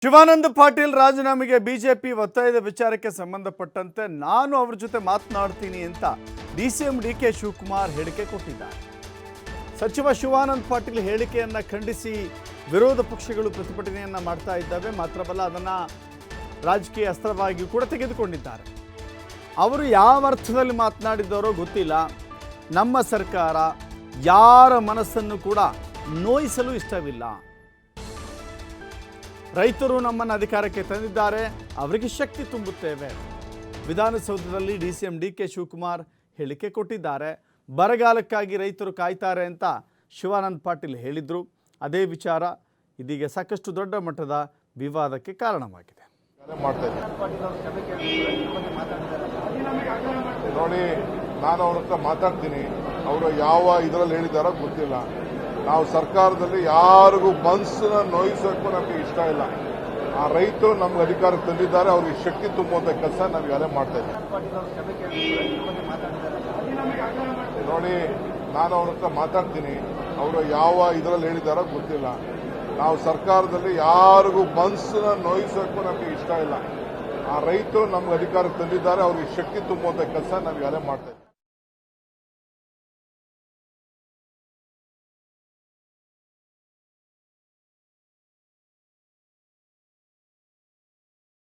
ಶಿವಾನಂದ ಪಾಟೀಲ್ ರಾಜೀನಾಮೆಗೆ ಬಿಜೆಪಿ ಒತ್ತಾಯದ ವಿಚಾರಕ್ಕೆ ಸಂಬಂಧಪಟ್ಟಂತೆ ನಾನು ಅವರ ಜೊತೆ ಮಾತನಾಡ್ತೀನಿ ಅಂತ ಡಿಸಿಎಂ ಡಿಕೆ ಶಿವಕುಮಾರ್ ಹೇಳಿಕೆ ಕೊಟ್ಟಿದ್ದಾರೆ. ಸಚಿವ ಶಿವಾನಂದ ಪಾಟೀಲ್ ಹೇಳಿಕೆಯನ್ನು ಖಂಡಿಸಿ ವಿರೋಧ ಪಕ್ಷಗಳು ಪ್ರತಿಭಟನೆಯನ್ನು ಮಾಡ್ತಾ ಇದ್ದಾವೆ. ಮಾತ್ರವಲ್ಲ, ಅದನ್ನು ರಾಜಕೀಯ ಅಸ್ತ್ರವಾಗಿ ಕೂಡ ತೆಗೆದುಕೊಂಡಿದ್ದಾರೆ. ಅವರು ಯಾವ ಅರ್ಥದಲ್ಲಿ ಮಾತನಾಡಿದ್ದಾರೋ ಗೊತ್ತಿಲ್ಲ. ನಮ್ಮ ಸರ್ಕಾರ ಯಾರ ಮನಸ್ಸನ್ನು ಕೂಡ ನೋಯಿಸಲು ಇಷ್ಟವಿಲ್ಲ. ರೈತರು ನಮ್ಮನ್ನು ಅಧಿಕಾರಕ್ಕೆ ತಂದಿದ್ದಾರೆ, ಅವರಿಗೆ ಶಕ್ತಿ ತುಂಬುತ್ತೇವೆ. ವಿಧಾನಸೌಧದಲ್ಲಿ ಡಿಸಿಎಂ ಡಿಕೆ ಶಿವಕುಮಾರ್ ಹೇಳಿಕೆ ಕೊಟ್ಟಿದ್ದಾರೆ. ಬರಗಾಲಕ್ಕಾಗಿ ರೈತರು ಕಾಯ್ತಾರೆ ಅಂತ ಶಿವಾನಂದ ಪಾಟೀಲ್ ಹೇಳಿದರು. ಅದೇ ವಿಚಾರ ಇದೀಗ ಸಾಕಷ್ಟು ದೊಡ್ಡ ಮಟ್ಟದ ವಿವಾದಕ್ಕೆ ಕಾರಣವಾಗಿದೆ. ನೋಡಿ, ನಾನು ಅವ್ರ ಹತ್ರ ಮಾತಾಡ್ತೀನಿ. ಅವರು ಯಾವ ಇದರಲ್ಲಿ ಹೇಳಿದಾರೋ ಗೊತ್ತಿಲ್ಲ. ನಾವು ಸರ್ಕಾರದಲ್ಲಿ ಯಾರಿಗೂ ಮನಸ್ಸನ್ನ ನೋಯಿಸೋಕ್ಕೂ ನಮಗೆ ಇಷ್ಟ ಇಲ್ಲ. ಆ ರೈತರು ನಮ್ಗೆ ಅಧಿಕಾರಕ್ಕೆ ತಂದಿದ್ದಾರೆ, ಅವ್ರಿಗೆ ಶಕ್ತಿ ತುಂಬುವಂಥ ಕೆಲಸ ನಾವು ಯಾರೇ ಮಾಡ್ತಾ ಇದ್ದೀವಿ. ನೋಡಿ, ನಾನು ಅವ್ರ ಹತ್ರ ಮಾತಾಡ್ತೀನಿ. ಅವರು ಯಾವ ಇದರಲ್ಲಿ ಹೇಳಿದಾರೋ ಗೊತ್ತಿಲ್ಲ. ನಾವು ಸರ್ಕಾರದಲ್ಲಿ ಯಾರಿಗೂ ಮನಸ್ಸನ್ನ ನೋಯಿಸೋಕ್ಕೂ ನಮಗೆ ಇಷ್ಟ ಇಲ್ಲ. ಆ ರೈತರು ನಮ್ಗೆ ಅಧಿಕಾರಕ್ಕೆ ತಂದಿದ್ದಾರೆ, ಅವ್ರಿಗೆ ಶಕ್ತಿ ತುಂಬುವಂಥ ಕೆಲಸ ನಾವು ಯಾರೇ ಮಾಡ್ತಾ ಇದ್ದೀವಿ.